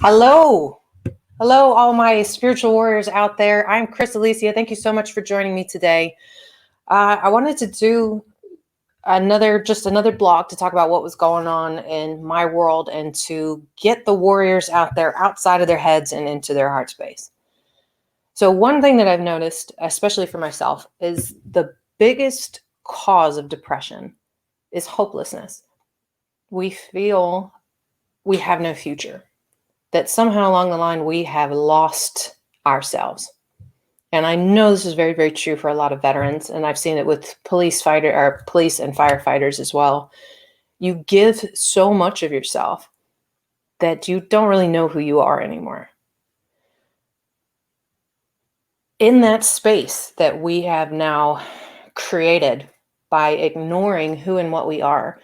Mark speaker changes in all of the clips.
Speaker 1: Hello. Hello, all my spiritual warriors out there. I'm Chris Alicia. Thank you so much for joining me today. I wanted to do another blog to talk about what was going on in my world and to get the warriors out there outside of their heads and into their heart space. So one thing that I've noticed, especially for myself, is the biggest cause of depression is hopelessness. We feel we have no future, that somehow along the line we have lost ourselves. And I know this is very, very true for a lot of veterans, and I've seen it with police and firefighters as well. You give so much of yourself that you don't really know who you are anymore. In that space that we have now created by ignoring who and what we are,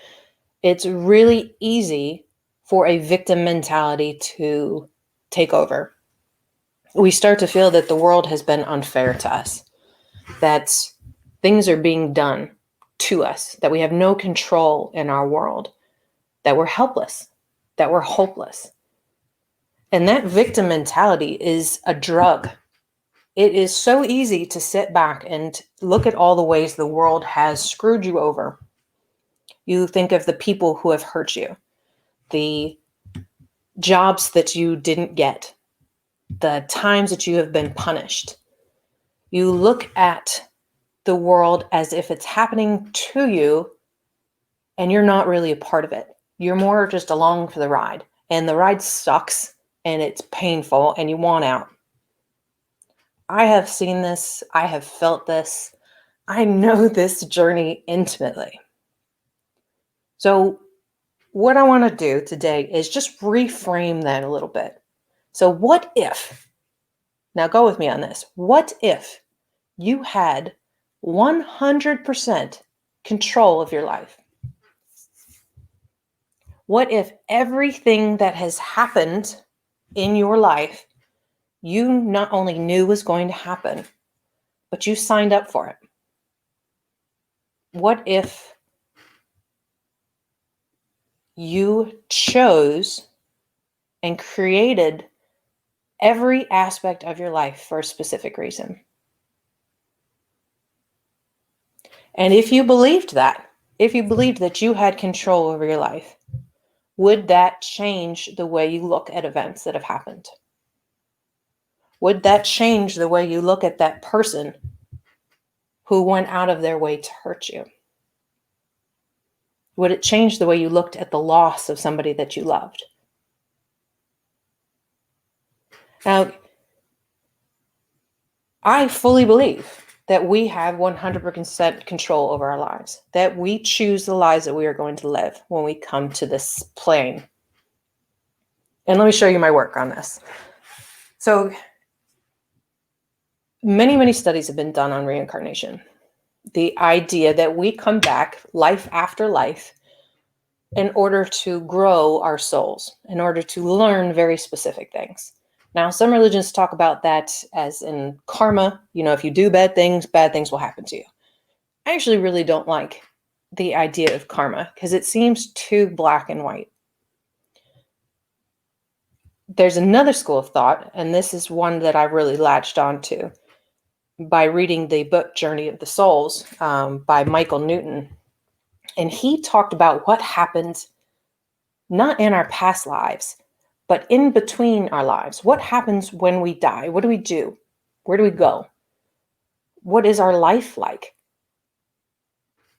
Speaker 1: it's really easy for a victim mentality to take over. We start to feel that the world has been unfair to us, that things are being done to us, that we have no control in our world, that we're helpless, that we're hopeless. And that victim mentality is a drug. It is so easy to sit back and look at all the ways the world has screwed you over. You think of the people who have hurt you, the jobs that you didn't get, the times that you have been punished. You look at the world as if it's happening to you and you're not really a part of it. You're more just along for the ride, and the ride sucks and it's painful and you want out. I have seen this. I have felt this. I know this journey intimately. So what I want to do today is just reframe that a little bit. So what if, now go with me on this, what if you had 100% control of your life? What if everything that has happened in your life, you not only knew was going to happen, but you signed up for it? What if you chose and created every aspect of your life for a specific reason? And if you believed that you had control over your life, would that change the way you look at events that have happened? Would that change the way you look at that person who went out of their way to hurt you? Would it change the way you looked at the loss of somebody that you loved? Now, I fully believe that we have 100% control over our lives, that we choose the lives that we are going to live when we come to this plane. And let me show you my work on this. So many, many studies have been done on reincarnation. The idea that we come back life after life in order to grow our souls, in order to learn very specific things. Now, some religions talk about that as in karma. If you do bad things will happen to you. I actually really don't like the idea of karma because it seems too black and white. There's another school of thought, and this is one that I really latched onto by reading the book Journey of the Souls by Michael Newton. And he talked about what happens not in our past lives, but in between our lives. What happens when we die? What do we do? Where do we go? What is our life like?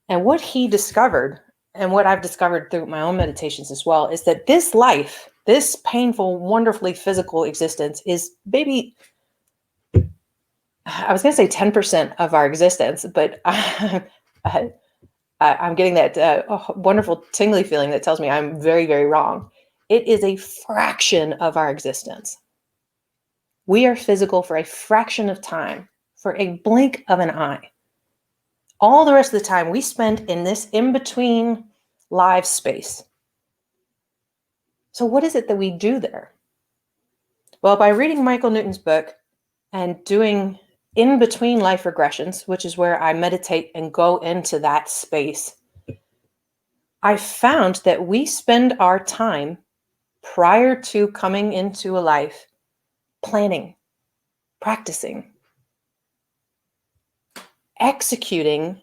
Speaker 1: And what he discovered, and what I've discovered through my own meditations as well, is that this life, this painful, wonderfully physical existence is maybe, I was going to say 10% of our existence, but I'm getting that wonderful tingly feeling that tells me I'm very, very wrong. It is a fraction of our existence. We are physical for a fraction of time, for a blink of an eye. All the rest of the time we spend in this in-between live space. So what is it that we do there? Well, by reading Michael Newton's book and doing in-between life regressions, which is where I meditate and go into that space, I found that we spend our time prior to coming into a life, planning, practicing, executing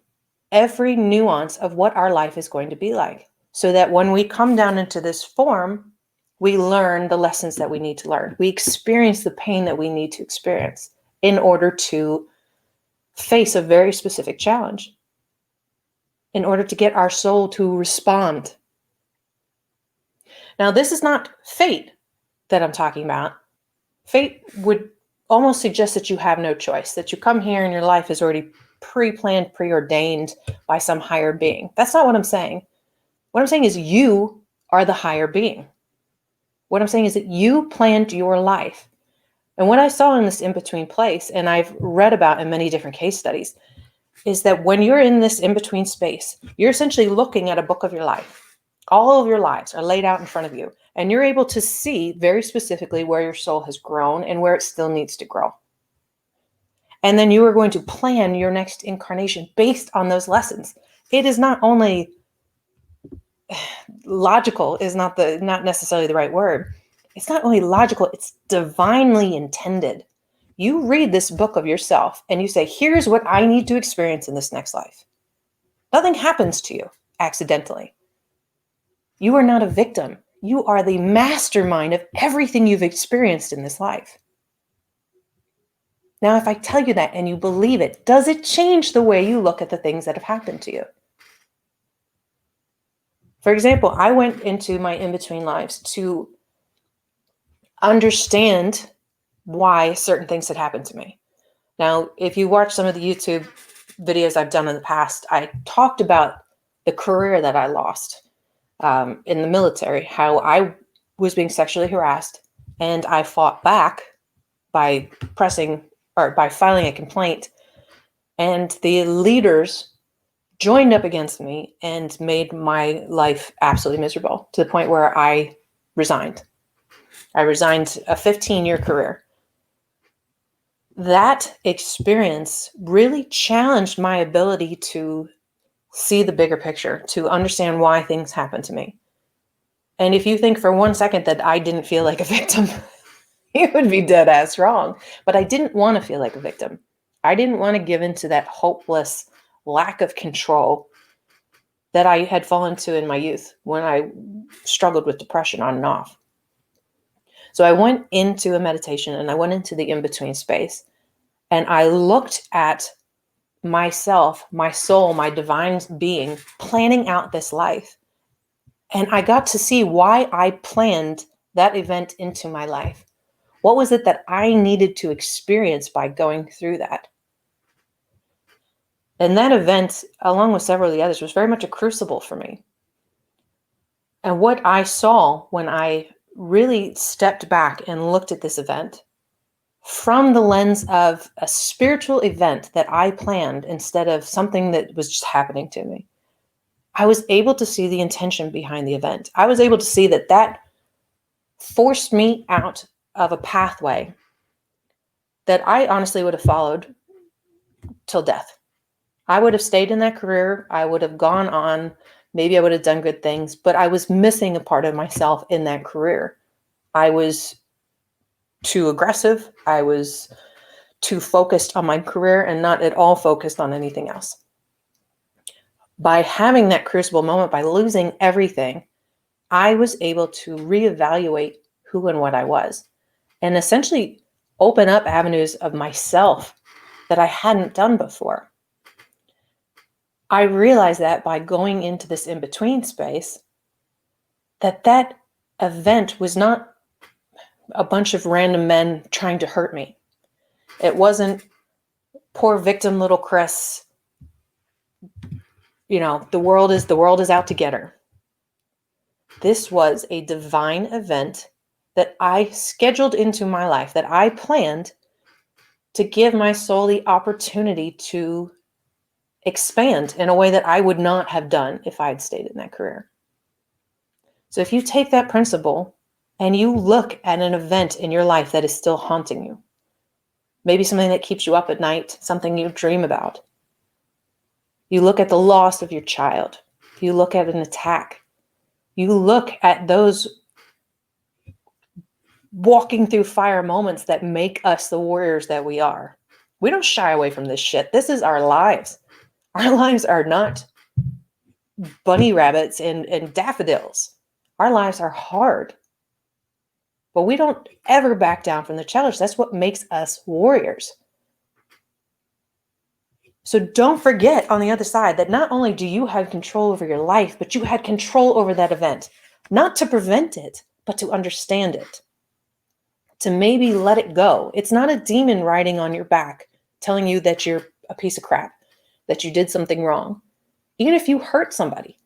Speaker 1: every nuance of what our life is going to be like, so that when we come down into this form, we learn the lessons that we need to learn. We experience the pain that we need to experience in order to face a very specific challenge, in order to get our soul to respond. Now, this is not fate that I'm talking about. Fate would almost suggest that you have no choice, that you come here and your life is already pre-planned, preordained by some higher being. That's not what I'm saying. What I'm saying is you are the higher being. What I'm saying is that you planned your life. And what I saw in this in-between place, and I've read about in many different case studies, is that when you're in this in-between space, you're essentially looking at a book of your life. All of your lives are laid out in front of you, and you're able to see very specifically where your soul has grown and where it still needs to grow. And then you are going to plan your next incarnation based on those lessons. It is not only logical, is not necessarily the right word. It's not only logical, it's divinely intended. You read this book of yourself and you say, here's what I need to experience in this next life. Nothing happens to you accidentally. You are not a victim. You are the mastermind of everything you've experienced in this life. Now, if I tell you that and you believe it, does it change the way you look at the things that have happened to you? For example, I went into my in-between lives to understand why certain things had happened to me. Now, if you watch some of the YouTube videos I've done in the past, I talked about the career that I lost in the military, how I was being sexually harassed, and I fought back by filing a complaint, and the leaders joined up against me and made my life absolutely miserable to the point where I resigned. I resigned a 15-year career. That experience really challenged my ability to see the bigger picture, to understand why things happen to me. And if you think for 1 second that I didn't feel like a victim, you would be dead ass wrong. But I didn't want to feel like a victim. I didn't want to give into that hopeless lack of control that I had fallen to in my youth when I struggled with depression on and off. So I went into a meditation and I went into the in-between space, and I looked at myself, my soul, my divine being planning out this life. And I got to see why I planned that event into my life. What was it that I needed to experience by going through that? And that event, along with several of the others, was very much a crucible for me. And what I saw when I really stepped back and looked at this event from the lens of a spiritual event that I planned instead of something that was just happening to me, I was able to see the intention behind the event. I was able to see that forced me out of a pathway that I honestly would have followed till death. I would have stayed in that career. I would have gone on. Maybe I would have done good things, but I was missing a part of myself in that career. I was too aggressive. I was too focused on my career and not at all focused on anything else. By having that crucible moment, by losing everything, I was able to reevaluate who and what I was and essentially open up avenues of myself that I hadn't done before. I realized that by going into this in-between space, that event was not a bunch of random men trying to hurt me. It wasn't poor victim little Chris, the world is out to get her. This was a divine event that I scheduled into my life, that I planned to give my soul the opportunity to expand in a way that I would not have done if I had stayed in that career. So if you take that principle and you look at an event in your life that is still haunting you, maybe something that keeps you up at night, something you dream about. You look at the loss of your child. You look at an attack. You look at those walking through fire moments that make us the warriors that we are. We don't shy away from this shit. This is our lives. Our lives are not bunny rabbits and daffodils. Our lives are hard. But we don't ever back down from the challenge. That's what makes us warriors. So don't forget on the other side that not only do you have control over your life, but you had control over that event. Not to prevent it, but to understand it. To maybe let it go. It's not a demon riding on your back telling you that you're a piece of crap, that you did something wrong. Even if you hurt somebody,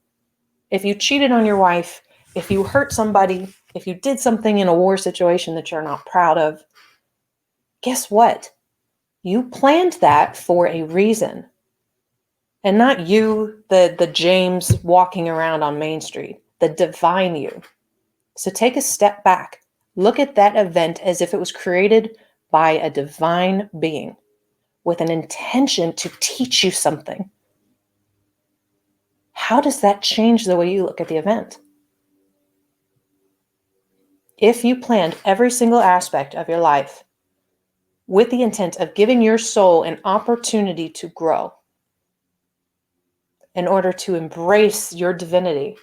Speaker 1: if you cheated on your wife, if you hurt somebody, if you did something in a war situation that you're not proud of, guess what? You planned that for a reason. And not you, the James walking around on Main Street, the divine you. So take a step back. Look at that event as if it was created by a divine being with an intention to teach you something. How does that change the way you look at the event? If you planned every single aspect of your life with the intent of giving your soul an opportunity to grow in order to embrace your divinity,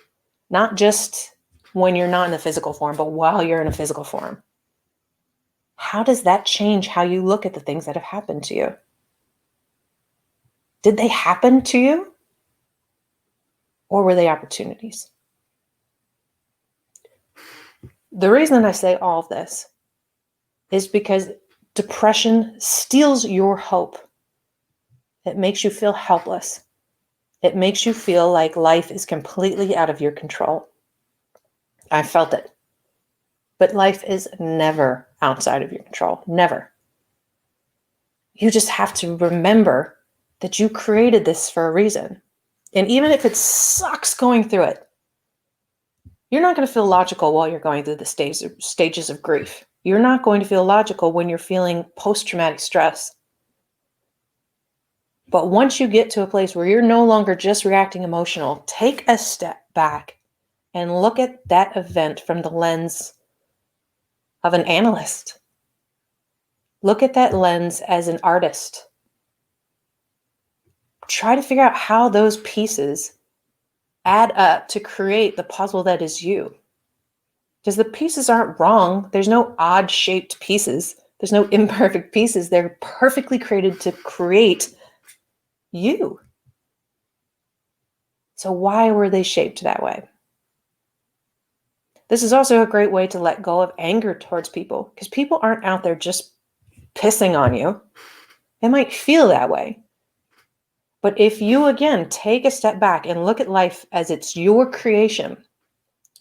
Speaker 1: not just when you're not in a physical form, but while you're in a physical form, how does that change how you look at the things that have happened to you? Did they happen to you? Or were they opportunities? The reason I say all of this is because depression steals your hope. It makes you feel helpless. It makes you feel like life is completely out of your control. I felt it. But life is never outside of your control. Never. You just have to remember that you created this for a reason. And even if it sucks going through it, you're not going to feel logical while you're going through the stages of grief. You're not going to feel logical when you're feeling post-traumatic stress. But once you get to a place where you're no longer just reacting emotional, take a step back and look at that event from the lens of an analyst. Look at that lens as an artist. Try to figure out how those pieces add up to create the puzzle that is you. Because the pieces aren't wrong. There's no odd-shaped pieces. There's no imperfect pieces. They're perfectly created to create you. So why were they shaped that way? This is also a great way to let go of anger towards people, because people aren't out there just pissing on you. They might feel that way. But if you, again, take a step back and look at life as it's your creation,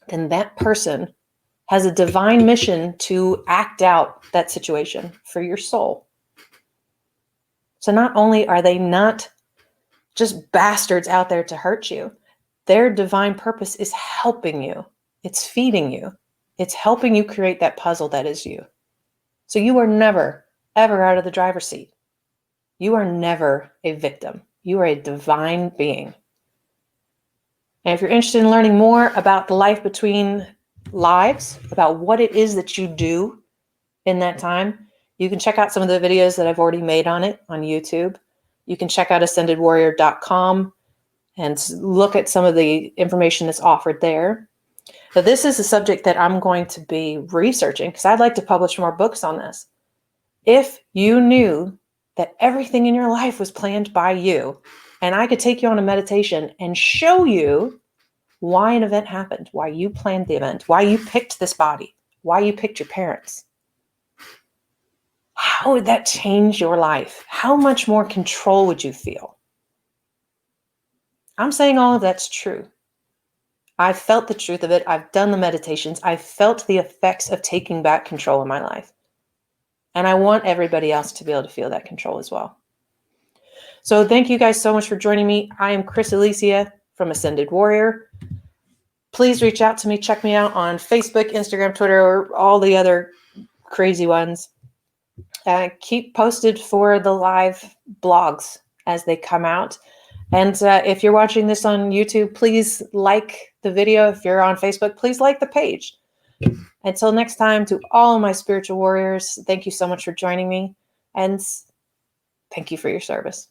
Speaker 1: then that person has a divine mission to act out that situation for your soul. So not only are they not just bastards out there to hurt you, their divine purpose is helping you. It's feeding you. It's helping you create that puzzle that is you. So you are never, ever out of the driver's seat. You are never a victim. You are a divine being. And if you're interested in learning more about the life between lives, about what it is that you do in that time, you can check out some of the videos that I've already made on it on YouTube. You can check out ascendedwarrior.com and look at some of the information that's offered there. Now, this is a subject that I'm going to be researching because I'd like to publish more books on this. If you knew that everything in your life was planned by you, and I could take you on a meditation and show you why an event happened, why you planned the event, why you picked this body, why you picked your parents, how would that change your life? How much more control would you feel? I'm saying all of that's true. I've felt the truth of it. I've done the meditations. I've felt the effects of taking back control in my life. And I want everybody else to be able to feel that control as well. So thank you guys so much for joining me. I am Chris Alicia from Ascended Warrior. Please reach out to me. Check me out on Facebook, Instagram, Twitter, or all the other crazy ones. Keep posted for the live blogs as they come out. And if you're watching this on YouTube, please like the video. If you're on Facebook, please like the page. Until next time, to all my spiritual warriors, thank you so much for joining me, and thank you for your service.